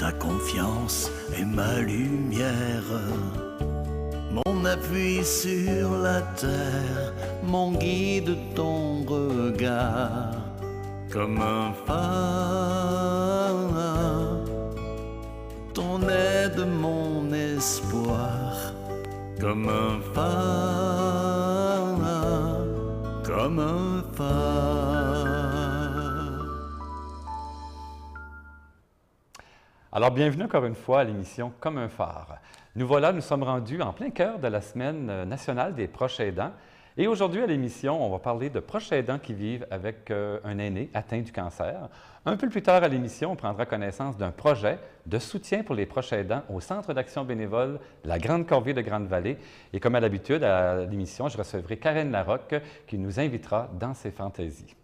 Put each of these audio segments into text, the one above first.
ta confiance est ma lumière, mon appui sur la terre, mon guide, ton regard, comme un phare, ton aide, mon espoir, comme un phare, comme un phare. Alors, bienvenue encore une fois à l'émission Comme un phare. Nous sommes rendus en plein cœur de la Semaine nationale des proches aidants. Et aujourd'hui, à l'émission, on va parler de proches aidants qui vivent avec un aîné atteint du cancer. Un peu plus tard à l'émission, on prendra connaissance d'un projet de soutien pour les proches aidants au Centre d'action bénévole La Grande Corvée de Grande-Vallée. Et comme à l'habitude, à l'émission, je recevrai Karen Larocque qui nous invitera dans ses fantaisies.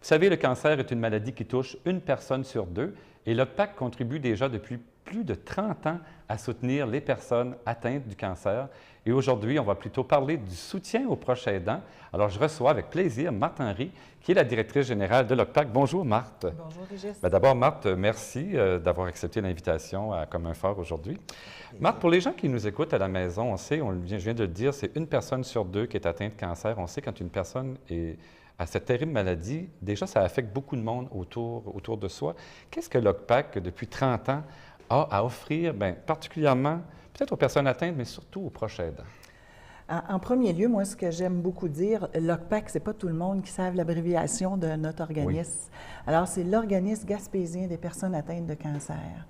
Vous savez, le cancer est une maladie qui touche une personne sur deux et l'OCPAC contribue déjà depuis plus de 30 ans à soutenir les personnes atteintes du cancer. Et aujourd'hui, on va plutôt parler du soutien aux proches aidants. Alors, je reçois avec plaisir Marthe Henry, qui est la directrice générale de l'OCPAC. Bonjour, Marthe. Bonjour, Régis. D'abord, Marthe, merci d'avoir accepté l'invitation à Comme un phare aujourd'hui. Marthe, pour les gens qui nous écoutent à la maison, on sait, je viens de le dire, c'est une personne sur deux qui est atteinte de cancer. On sait quand une personne à cette terrible maladie, déjà, ça affecte beaucoup de monde autour de soi. Qu'est-ce que l'OCPAC, depuis 30 ans, a à offrir, particulièrement, peut-être aux personnes atteintes, mais surtout aux proches aidants? En premier lieu, moi, ce que j'aime beaucoup dire, l'OCPAC, c'est pas tout le monde qui savent l'abréviation de notre organisme. Oui. Alors, c'est l'Organisme gaspésien des personnes atteintes de cancer.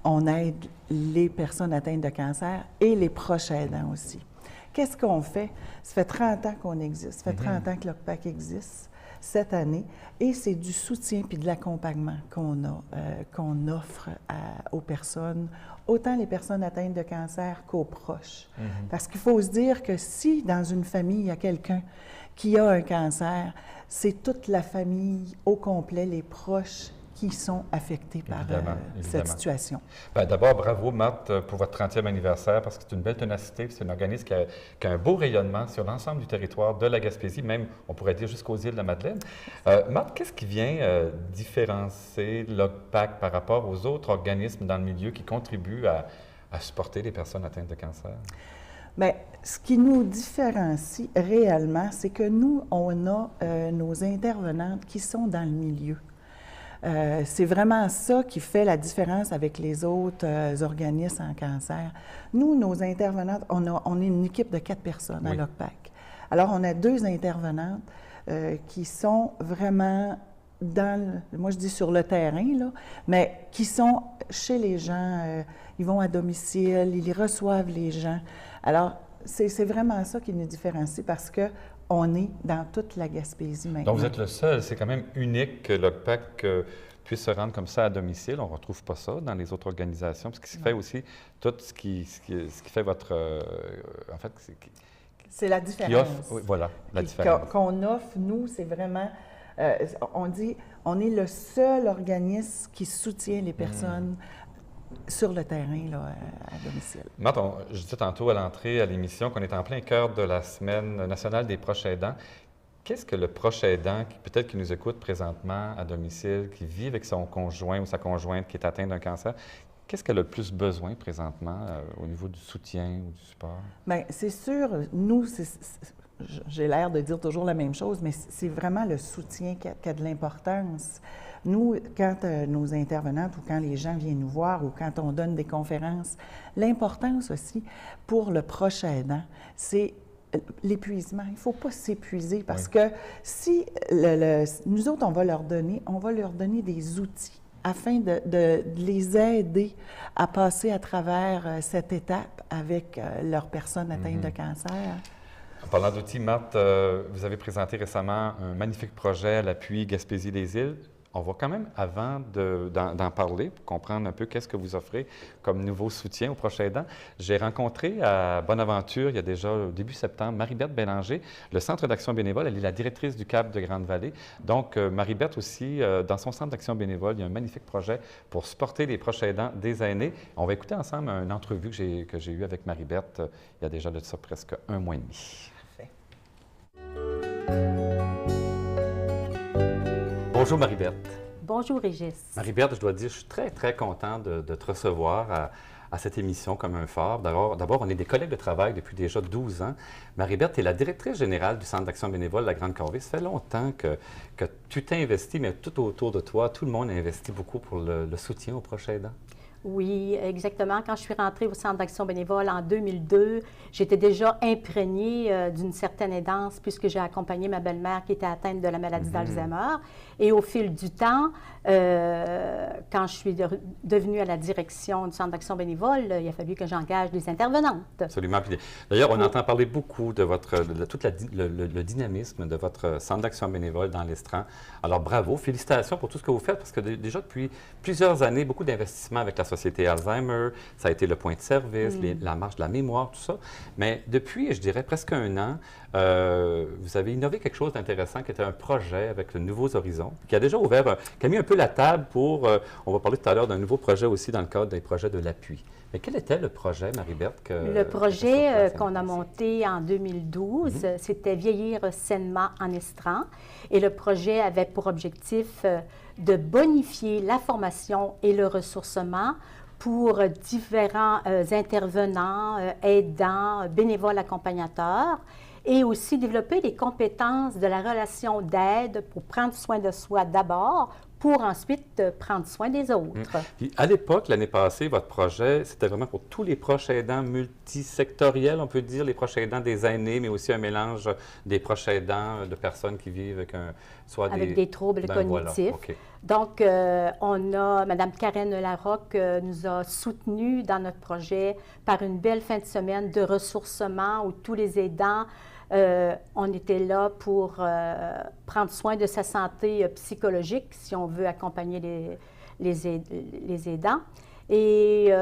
On aide les personnes atteintes de cancer et les proches aidants aussi. Qu'est-ce qu'on fait? Ça fait 30 ans qu'on existe. Ça fait 30 ans que l'OCPAC existe cette année. Et c'est du soutien puis de l'accompagnement qu'on offre aux personnes, autant les personnes atteintes de cancer qu'aux proches. Parce qu'il faut se dire que si dans une famille, il y a quelqu'un qui a un cancer, c'est toute la famille au complet, les proches, qui sont affectés par cette situation. D'abord, bravo, Marthe, pour votre 30e anniversaire, parce que c'est une belle ténacité, c'est un organisme qui a un beau rayonnement sur l'ensemble du territoire de la Gaspésie, même, on pourrait dire, jusqu'aux îles de la Madeleine. Marthe, qu'est-ce qui vient différencier l'OCPAC par rapport aux autres organismes dans le milieu qui contribuent à supporter les personnes atteintes de cancer? Bien, ce qui nous différencie réellement, c'est que nous, on a nos intervenantes qui sont dans le milieu. C'est vraiment ça qui fait la différence avec les autres organismes en cancer. Nous, nos intervenantes, on est une équipe de 4 personnes à l'OCPAC. Alors, on a 2 intervenantes qui sont vraiment moi je dis sur le terrain, là, mais qui sont chez les gens, ils vont à domicile, ils reçoivent les gens. Alors, c'est vraiment ça qui nous différencie parce que on est dans toute la Gaspésie maintenant. Donc, vous êtes le seul. C'est quand même unique que l'OCPAC puisse se rendre comme ça à domicile. On ne retrouve pas ça dans les autres organisations. Parce que ce qui fait aussi tout ce qui fait votre... en fait, c'est la différence. Voilà, la différence. Qu'on offre, nous, c'est vraiment... on dit, on est le seul organisme qui soutient les personnes sur le terrain, là, à domicile. Marthe, je disais tantôt à l'entrée à l'émission qu'on est en plein cœur de la Semaine nationale des proches aidants. Qu'est-ce que le proche aidant, peut-être qui nous écoute présentement à domicile, qui vit avec son conjoint ou sa conjointe qui est atteint d'un cancer, qu'est-ce qu'elle a le plus besoin présentement au niveau du soutien ou du support? Bien, c'est sûr, nous, j'ai l'air de dire toujours la même chose, mais c'est vraiment le soutien qui a de l'importance. Nous, quand nos intervenantes ou quand les gens viennent nous voir ou quand on donne des conférences, l'importance aussi pour le proche aidant, c'est l'épuisement. Il ne faut pas s'épuiser parce que si nous autres, on va leur donner des outils afin de les aider à passer à travers cette étape avec leurs personnes atteintes de cancer. En parlant d'outils, Marthe, vous avez présenté récemment un magnifique projet à l'appui Gaspésie-les-Îles. On va quand même, avant d'en parler, pour comprendre un peu qu'est-ce que vous offrez comme nouveau soutien aux proches aidants, j'ai rencontré à Bonaventure, il y a déjà au début septembre, Marie-Berthe Bélanger, le Centre d'action bénévole. Elle est la directrice du CAP de Grande-Vallée. Donc, Marie-Berthe aussi, dans son Centre d'action bénévole, il y a un magnifique projet pour supporter les proches aidants des aînés. On va écouter ensemble une entrevue que j'ai eue avec Marie-Berthe il y a déjà de ça presque 1 mois et demi. Parfait. Bonjour Marie-Berthe. Bonjour, Régis. Marie-Berthe, je dois dire, je suis très, très content de te recevoir à cette émission comme un phare. D'abord, on est des collègues de travail depuis déjà 12 ans. Marie-Berthe, tu es la directrice générale du Centre d'action bénévole de la Grande Corvée. Ça fait longtemps que tu t'es investi, mais tout autour de toi, tout le monde a investi beaucoup pour le soutien aux proches aidants. Oui, exactement. Quand je suis rentrée au Centre d'action bénévole en 2002, j'étais déjà imprégnée d'une certaine aidance puisque j'ai accompagné ma belle-mère qui était atteinte de la maladie d'Alzheimer. Et au fil du temps, quand je suis devenue à la direction du Centre d'action bénévole, il a fallu que j'engage des intervenantes. Absolument. D'ailleurs, on entend parler beaucoup de tout le dynamisme de votre Centre d'action bénévole dans l'Estran. Alors, bravo, félicitations pour tout ce que vous faites parce que déjà depuis plusieurs années, beaucoup d'investissements avec la Société Alzheimer, ça a été le point de service, la marche de la mémoire, tout ça. Mais depuis, je dirais, presque un an, vous avez innové quelque chose d'intéressant qui était un projet avec le Nouveaux Horizons, qui a déjà ouvert, qui a mis un peu la table pour, on va parler tout à l'heure d'un nouveau projet aussi dans le cadre des projets de l'appui. Mais quel était le projet, Marie-Berthe? Le projet qu'on a monté en 2012, c'était Vieillir sainement en Estran. Et le projet avait pour objectif de bonifier la formation et le ressourcement pour différents intervenants, aidants, bénévoles accompagnateurs, et aussi développer les compétences de la relation d'aide pour prendre soin de soi d'abord, pour ensuite prendre soin des autres. Puis à l'époque, l'année passée, votre projet, c'était vraiment pour tous les proches aidants multisectoriels, on peut dire, les proches aidants des aînés, mais aussi un mélange des proches aidants de personnes qui vivent avec des troubles cognitifs. Voilà. Okay. Donc, on a, Mme Karen Larocque nous a soutenus dans notre projet par une belle fin de semaine de ressourcement où tous les aidants on était là pour prendre soin de sa santé psychologique, si on veut accompagner les aidants. Et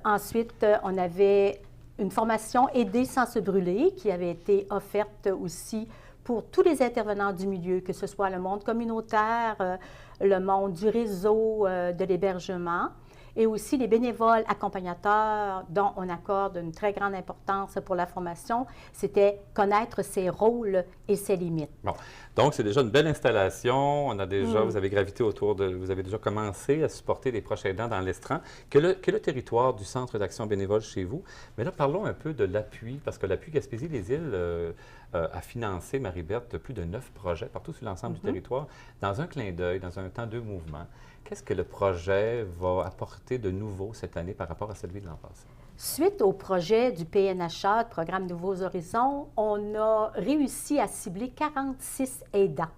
ensuite, on avait une formation Aider sans se brûler qui avait été offerte aussi pour tous les intervenants du milieu, que ce soit le monde communautaire, le monde du réseau de l'hébergement, et aussi les bénévoles accompagnateurs dont on accorde une très grande importance pour la formation, c'était connaître ses rôles et ses limites. Bon, donc c'est déjà une belle installation. On a déjà, vous avez gravité autour de, vous avez déjà commencé à supporter les proches aidants dans l'Estran, que le territoire du Centre d'action bénévole chez vous. Mais là, parlons un peu de l'appui, parce que l'appui Gaspésie-les-Îles a financé, Marie-Berthe, plus de 9 projets partout sur l'ensemble du territoire, dans un clin d'œil, dans un temps de mouvement. Qu'est-ce que le projet va apporter de nouveau cette année par rapport à celui de l'an passé? Suite au projet du PNHA, du Programme Nouveaux Horizons, on a réussi à cibler 46 aidants.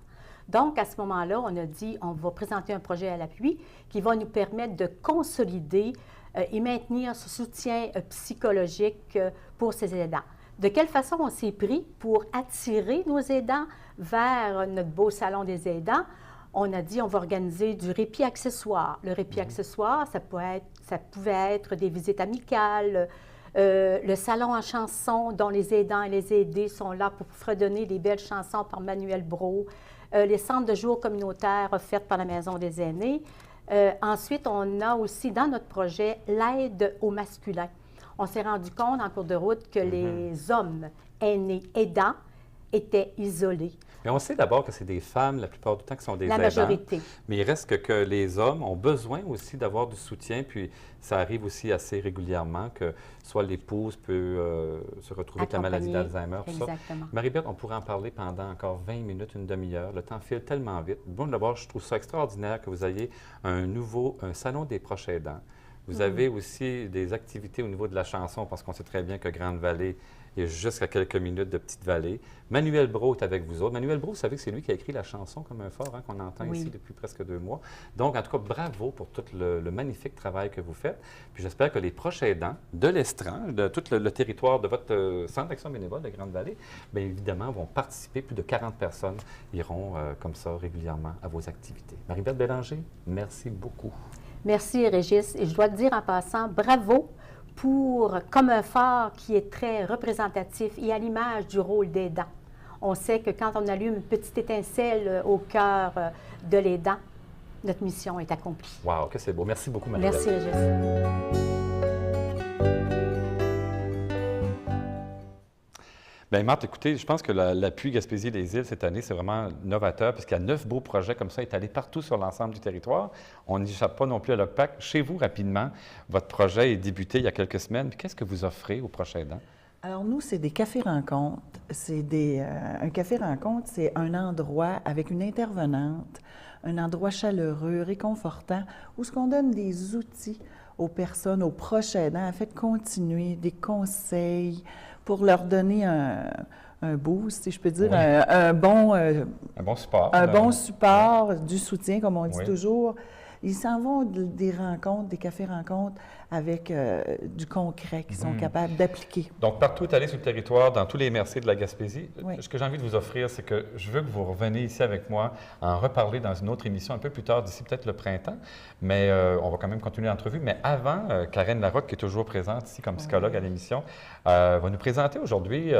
Donc, à ce moment-là, on a dit on va présenter un projet à l'appui qui va nous permettre de consolider et maintenir ce soutien psychologique pour ces aidants. De quelle façon on s'est pris pour attirer nos aidants vers notre beau salon des aidants? On a dit on va organiser du répit accessoire. Le répit accessoire, ça pouvait être des visites amicales, le salon en chansons dont les aidants et les aidés sont là pour fredonner des belles chansons par Manuel Brault, les centres de jour communautaires offerts par la Maison des aînés. Ensuite, on a aussi dans notre projet l'aide au masculin. On s'est rendu compte en cours de route que les hommes aînés aidants étaient isolés. Mais on sait d'abord que c'est des femmes, la plupart du temps, qui sont des aidants. La majorité. Mais il reste que les hommes ont besoin aussi d'avoir du soutien, puis ça arrive aussi assez régulièrement que soit l'épouse peut se retrouver avec la maladie d'Alzheimer, tout ça. Marie-Berthe, on pourrait en parler pendant encore 20 minutes, une demi-heure. Le temps file tellement vite. Bon, d'abord, je trouve ça extraordinaire que vous ayez un salon des proches aidants. Vous avez aussi des activités au niveau de la chanson, parce qu'on sait très bien que Grande-Vallée est jusqu'à quelques minutes de Petite-Vallée. Manuel Brault est avec vous autres. Manuel Brault, vous savez que c'est lui qui a écrit la chanson Comme un phare, qu'on entend ici depuis presque 2 mois. Donc, en tout cas, bravo pour tout le magnifique travail que vous faites. Puis j'espère que les proches aidants de l'Estran, de tout le territoire de votre Centre d'action bénévole de Grande-Vallée, bien évidemment, vont participer. Plus de 40 personnes iront comme ça régulièrement à vos activités. Marie-Berthe Bélanger, merci beaucoup. Merci, Régis. Et je dois te dire en passant, bravo pour Comme un phare qui est très représentatif et à l'image du rôle d'aidant. On sait que quand on allume une petite étincelle au cœur de l'aidant, notre mission est accomplie. Wow, que c'est beau. Merci beaucoup, Marie-Berthe. Merci, Régis. Bien, Marthe, écoutez, je pense que l'appui Gaspésie-les-Îles cette année, c'est vraiment novateur, puisqu'il y a 9 beaux projets comme ça étalés partout sur l'ensemble du territoire. On n'échappe pas non plus à l'OCPAC. Chez vous, rapidement, votre projet est débuté il y a quelques semaines. Qu'est-ce que vous offrez aux proches aidants? Alors, nous, c'est des cafés-rencontres. Un café-rencontre, c'est un endroit avec une intervenante, un endroit chaleureux, réconfortant, où ce qu'on donne des outils aux personnes, aux proches aidants, afin de continuer, des conseils pour leur donner un boost, si je peux dire, oui. un bon support. Un bon support, du soutien, comme on dit oui. toujours. Ils s'en vont des rencontres, des cafés-rencontres avec du concret qu'ils sont capables d'appliquer. Donc, partout étalé sur le territoire, dans tous les MRC de la Gaspésie, oui. Ce que j'ai envie de vous offrir, c'est que je veux que vous reveniez ici avec moi en reparler dans une autre émission un peu plus tard, d'ici peut-être le printemps, mais on va quand même continuer l'entrevue. Mais avant, Karen Larocque, qui est toujours présente ici comme psychologue à l'émission, va nous présenter aujourd'hui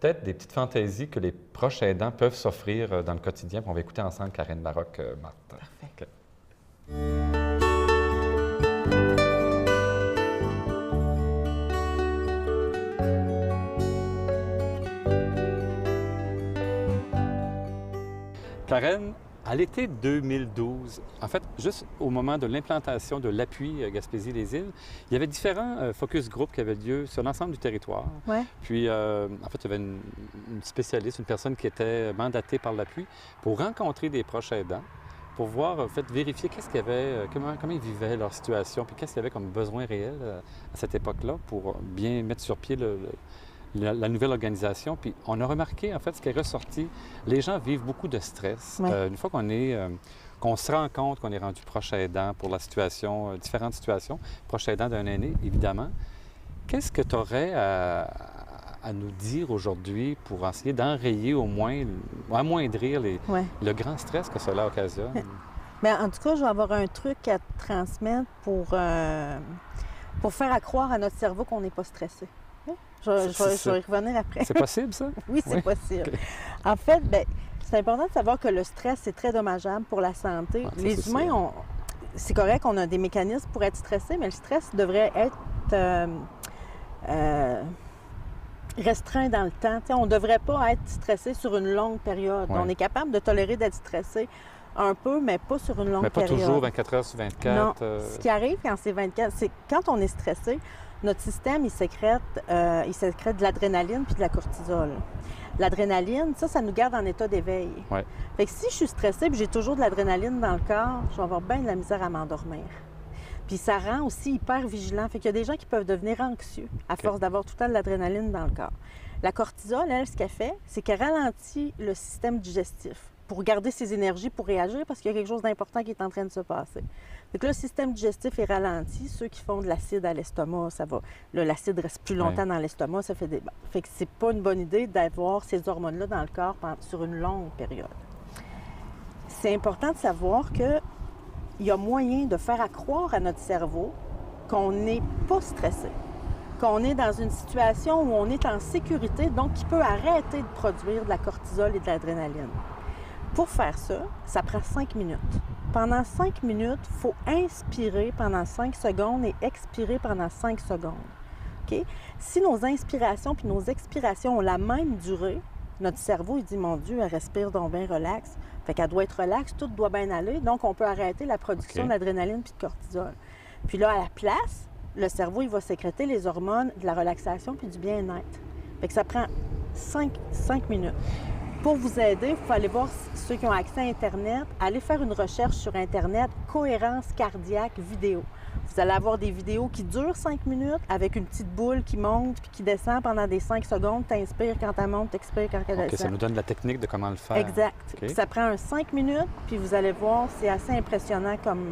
peut-être des petites fantaisies que les proches aidants peuvent s'offrir dans le quotidien. Puis on va écouter ensemble Karen Larocque, Marthe. Parfait. Okay. Karen, à l'été 2012, en fait, juste au moment de l'implantation de l'appui Gaspésie-les-Îles, il y avait différents focus group qui avaient lieu sur l'ensemble du territoire. Ouais. Puis, en fait, il y avait une spécialiste, une personne qui était mandatée par l'appui pour rencontrer des proches aidants, pour voir, en fait, vérifier qu'est-ce qu'il y avait, comment ils vivaient leur situation, puis qu'est-ce qu'il y avait comme besoin réel à cette époque-là pour bien mettre sur pied la nouvelle organisation. Puis on a remarqué, en fait, ce qui est ressorti, les gens vivent beaucoup de stress. Ouais. Une fois qu'on se rend compte qu'on est rendu proche aidant pour la situation, différentes situations, proche aidant d'un aîné, évidemment, qu'est-ce que tu aurais à nous dire aujourd'hui pour essayer d'enrayer au moins, ou amoindrir le grand stress que cela occasionne? Bien, en tout cas, je vais avoir un truc à te transmettre pour faire à croire à notre cerveau qu'on n'est pas stressé. Je vais y revenir après. C'est possible, ça? Oui, c'est possible. Okay. En fait, bien, c'est important de savoir que le stress, c'est très dommageable pour la santé. Les humains, c'est correct, on a des mécanismes pour être stressés, mais le stress devrait être restreint dans le temps. T'sais, on ne devrait pas être stressé sur une longue période. Ouais. On est capable de tolérer d'être stressé un peu, mais pas sur une longue période. Mais pas toujours 24 heures sur 24. Non. Ce qui arrive quand c'est 24, c'est quand on est stressé, notre système, il sécrète de l'adrénaline puis de la cortisol. L'adrénaline, ça nous garde en état d'éveil. Ouais. Fait que si je suis stressée et j'ai toujours de l'adrénaline dans le corps, je vais avoir bien de la misère à m'endormir. Puis ça rend aussi hyper vigilant. Fait qu'il y a des gens qui peuvent devenir anxieux à force d'avoir tout le temps de l'adrénaline dans le corps. La cortisol, elle, ce qu'elle fait, c'est qu'elle ralentit le système digestif pour garder ses énergies pour réagir parce qu'il y a quelque chose d'important qui est en train de se passer. Fait que là, le système digestif est ralenti. Ceux qui font de l'acide à l'estomac, ça va. Là, l'acide reste plus longtemps dans l'estomac, ça fait des... Fait que c'est pas une bonne idée d'avoir ces hormones-là dans le corps sur une longue période. C'est important de savoir qu'il y a moyen de faire croire à notre cerveau qu'on n'est pas stressé, qu'on est dans une situation où on est en sécurité, donc qui peut arrêter de produire de la cortisol et de l'adrénaline. Pour faire ça, ça prend 5 minutes. Pendant 5 minutes, il faut inspirer pendant 5 secondes et expirer pendant 5 secondes. Okay? Si nos inspirations puis nos expirations ont la même durée, notre cerveau, il dit « Mon Dieu, elle respire donc bien relax. » Fait qu'elle doit être relaxe, tout doit bien aller, donc on peut arrêter la production d'adrénaline puis de cortisol. Puis là, à la place, le cerveau, il va sécréter les hormones de la relaxation puis du bien-être. Fait que ça prend 5 minutes. Pour vous aider, il faut aller voir ceux qui ont accès à Internet, aller faire une recherche sur Internet, cohérence cardiaque vidéo. Vous allez avoir des vidéos qui durent 5 minutes avec une petite boule qui monte puis qui descend pendant des 5 secondes. Tu inspires quand elle monte, tu expires quand elle descend. Ça nous donne la technique de comment le faire. Exact. Puis ça prend 5 minutes, puis vous allez voir, c'est assez impressionnant comme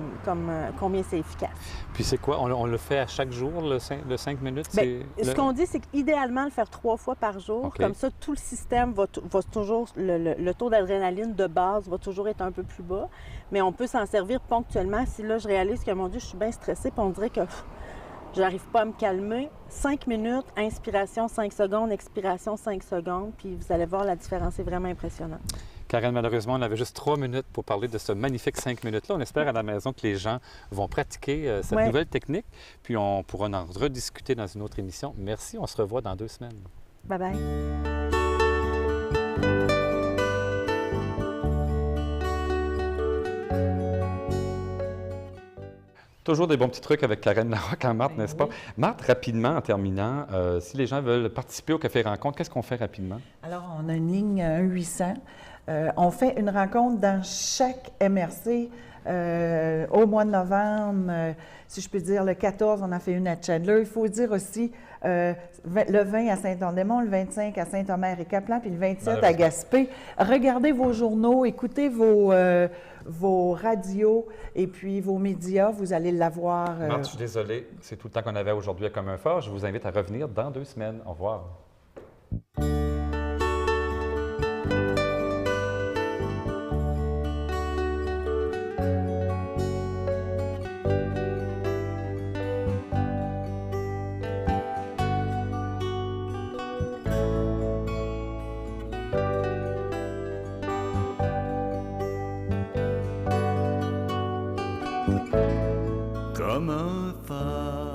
combien c'est efficace. Puis c'est quoi? On le fait à chaque jour, le 5 minutes? Bien, ce qu'on dit, c'est qu'idéalement, le faire 3 fois par jour. Comme ça, tout le système va toujours... Le taux d'adrénaline de base va toujours être un peu plus bas. Mais on peut s'en servir ponctuellement. Si là, je réalise que, mon Dieu, je suis bien stressée, puis on dirait que je n'arrive pas à me calmer. 5 minutes, inspiration 5 secondes, expiration 5 secondes, puis vous allez voir, la différence est vraiment impressionnante. Karen, malheureusement, on avait juste 3 minutes pour parler de ce magnifique 5 minutes-là. On espère à la maison que les gens vont pratiquer cette nouvelle technique, puis on pourra en rediscuter dans une autre émission. Merci, on se revoit dans 2 semaines. Bye-bye. Toujours des bons petits trucs avec Karen Larocque en Marthe, Ben n'est-ce pas? oui. Marthe, rapidement, en terminant, si les gens veulent participer au Café Rencontre, qu'est-ce qu'on fait rapidement? Alors, on a une ligne 1-800. On fait une rencontre dans chaque MRC au mois de novembre. Si je peux dire, le 14, on a fait une à Chandler. Il faut dire aussi le 20 à Saint-Anne-des-Monts, le 25 à Saint-Omer et Caplan, puis le 27 à Gaspé. Regardez vos journaux, écoutez vos radios et puis vos médias. Vous allez l'avoir. Marthe, je suis désolé, c'est tout le temps qu'on avait aujourd'hui à Commun Fort. Je vous invite à revenir dans 2 semaines. Au revoir. comme un phare.